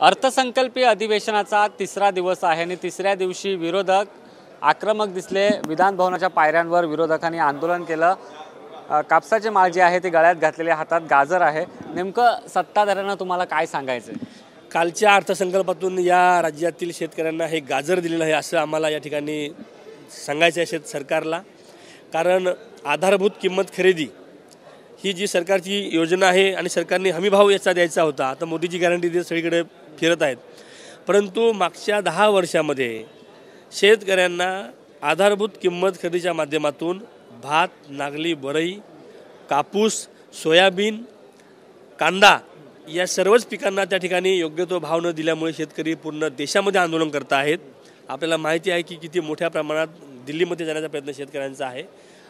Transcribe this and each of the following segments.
अर्थसंकल्पीय अधिवेशनाचा तिसरा दिवस आहे आणि तिसऱ्या दिवशी विरोधक आक्रमक दिसले। विधान भवनाच्या पायऱ्यांवर विरोधकांनी आंदोलन केलं। कापसाचे माळ जे आहे ते गळ्यात घातलेले, हातात गाजर आहे। नेमकं सत्ताधाऱ्यांना तुम्हाला काय सांगायचं आहे? कालच्या अर्थसंकल्पातून या राज्यातील शेतकऱ्यांना हे गाजर दिलेलं आहे असं आम्हाला या ठिकाणी सांगायचं आहे सरकारला। कारण आधारभूत किंमत खरेदी ही जी सरकारची योजना आहे आणि सरकारने हमीभाव याचा द्यायचा होता। आता मोदीची गॅरंटी देत सगळीकडे फिरत आहेत, परंतु मागच्या 10 वर्षामध्ये शेतकऱ्यांना आधारभूत किंमत खरेदीच्या माध्यमातून भात, नागली, बरई, कापूस, सोयाबीन, कांदा या सर्वच पिकांना त्या ठिकाणी योग्य तो भाव न दिल्यामुळे शेतकरी पूर्ण देशामध्ये आंदोलन करत आहेत। आपल्याला माहिती आहे की किती मोठ्या प्रमाणात दिल्लीमध्ये जाण्याचा प्रयत्न शेतकऱ्यांचा आहे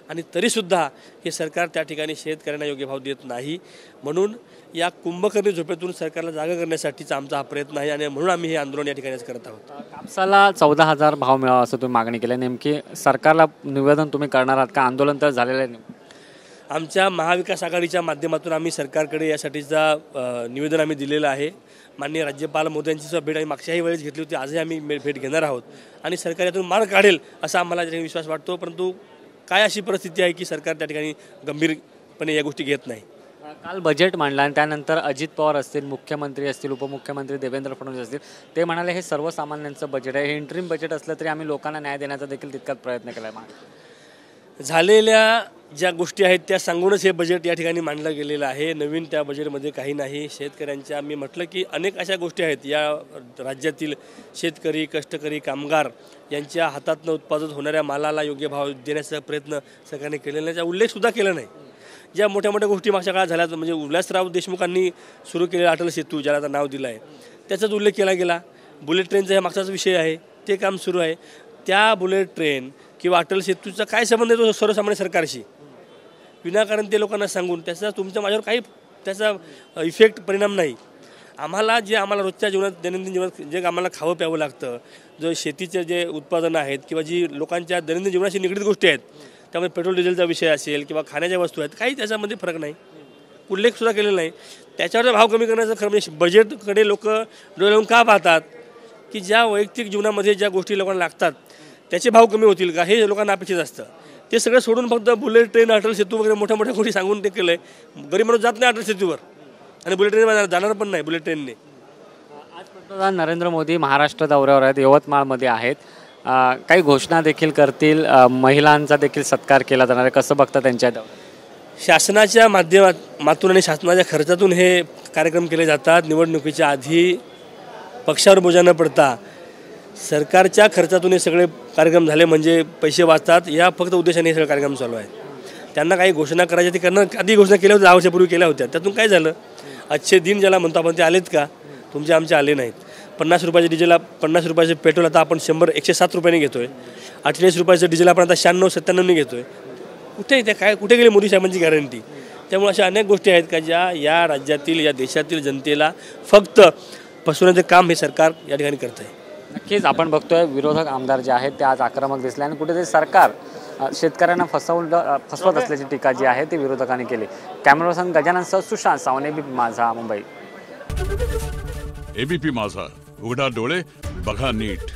आणि तरीसुद्धा हे सरकार त्या ठिकाणी शेतकऱ्यांना योग्य भाव देत नाही। म्हणून या कुंभकर्णी झोपेतून सरकारला जागा करण्यासाठीचा आमचा हा प्रयत्न आहे आणि म्हणून आम्ही हे आंदोलन या ठिकाणी करत आहोत। कापसाला 14,000 भाव मिळावा असं तुम्ही मागणी केली, नेमकी सरकारला निवेदन तुम्ही करणार आहात का? आंदोलन तर झालेलं आहे। आमच्या महाविकास आघाडीच्या माध्यमातून आम्ही सरकारकडे यासाठीचा निवेदन आम्ही दिलेलं आहे। माननीय राज्यपाल मोदी यांची सुद्धा भेट आम्ही मागच्याही वेळेस घेतली होती, आजही आम्ही भेट घेणार आहोत आणि सरकार यातून मार्ग काढेल असा आम्हाला विश्वास वाटतो। परंतु काय अशी परिस्थिती आहे की सरकार त्या ठिकाणी गंभीरपणे या गोष्टी घेत नाही। काल बजेट मांडला आणि त्यानंतर अजित पवार असतील, मुख्यमंत्री असतील, उपमुख्यमंत्री देवेंद्र फडणवीस असतील, ते म्हणाले हे सर्वसामान्यांचं बजेट आहे, हे इंटरिम बजेट असलं तरी आम्ही लोकांना न्याय देण्याचा देखील तितकाच प्रयत्न केला आहे। झालेल्या ज्या गोष्टी आहेत त्या सांगूनच हे बजेट या ठिकाणी मांडलं गेलेलं आहे। नवीन त्या बजेटमध्ये काही नाही। शेतकऱ्यांच्या मी म्हटलं की अनेक अशा गोष्टी आहेत या राज्यातील शेतकरी, कष्टकरी, कामगार यांच्या हातातनं उत्पादित होणाऱ्या मालाला योग्य भाव देण्याचा प्रयत्न सरकारने केलेला नाही, त्याचा उल्लेखसुद्धा केला नाही। ज्या मोठ्या मोठ्या गोष्टी मागच्या काळात झाल्या, म्हणजे उल्हासराव देशमुखांनी सुरू केलेला अटल सेतू ज्याला आता नाव दिलं आहे त्याचाच उल्लेख केला गेला। बुलेट ट्रेनचा हा मागचाच विषय आहे, ते काम सुरू आहे। त्या बुलेट ट्रेन किंवा अटल सेतूचा काय संबंध आहे तो सर्वसामान्य सरकारशी? विनाकारण ते लोकांना सांगून त्याचा तुमच्या माझ्यावर काही त्याचा इफेक्ट परिणाम नाही। आम्हाला रोजच्या जीवनात, दैनंदिन जीवनात जे आम्हाला खावं प्यावं लागतं, जो शेतीचे जे उत्पादनं आहेत किंवा जी लोकांच्या दैनंदिन जीवनाशी निगडीत गोष्टी आहेत, त्यामुळे पेट्रोल डिझेलचा विषय असेल किंवा खाण्याच्या वस्तू आहेत, काही त्याच्यामध्ये फरक नाही, उल्लेखसुद्धा केलेला नाही। त्याच्यावर भाव कमी करण्याचं खरं म्हणजे बजेटकडे लोक डोळे लावून का पाहतात की ज्या वैयक्तिक जीवनामध्ये ज्या गोष्टी लोकांना लागतात त्याचे भाव कमी होतील का, हे लोकांना अपेक्षित असतं। ते सगळं सोडून फक्त बुलेट ट्रेन, अटल सेतू वगैरे मोठ्या मोठ्या गोष्टी सांगून ते केलं आहे। गरीब माणूस जात नाही अटल सेतूवर आणि बुलेट ट्रेन जाणार पण नाही बुलेट ट्रेनने। आज पंतप्रधान नरेंद्र मोदी महाराष्ट्र दौऱ्यावर आहेत, यवतमाळमध्ये आहेत, काही घोषणा देखील करतील, महिलांचा देखील सत्कार केला जाणार आहे, कसं बघता त्यांच्या दौऱ्यात? शासनाच्या माध्यमातून आणि शासनाच्या खर्चातून हे कार्यक्रम केले जातात। निवडणुकीच्या आधी पक्षावर बोजा न पडता सरकारच्या खर्चातून हे सगळे कार्यक्रम झाले म्हणजे पैसे वाचतात, या फक्त उद्देशाने हे सगळे कार्यक्रम चालू आहेत। त्यांना काही घोषणा करायच्या ते करणं, आधी घोषणा केल्या होत्या, 10 वर्षापूर्वी केल्या होत्या, त्यातून काय झालं? अच्छे दिन ज्याला म्हणतो आपण ते आलेत का? तुमचे आमचे आले नाहीत। 50 रुपयाच्या डिझेलला 50 रुपयाचे पेट्रोल आता आपण 107 रुपयांनी घेतोय। 48 रुपयाचं डिझेल आपण आता 96-97 घेतोय। कुठे त्या काय कुठे गेली मोदी साहेबांची गॅरंटी? त्यामुळे अशा अनेक गोष्टी आहेत का ज्या या राज्यातील, या देशातील जनतेला फक्त फसवण्याचे काम हे सरकार या ठिकाणी करत आहे। नक्कीच आपण बघतोय विरोधक आमदार जे आहेत ते आज आक्रमक दिसले आणि कुठेतरी सरकार शेतकऱ्यांना फसवत असल्याची टीका जी आहे ती विरोधकांनी केली। कॅमेरा पर्सन गजाननसह सुशांत सावंत, एबीपी माझा, मुंबई। एबीपी माझा, उघडा डोळे बघा नीट।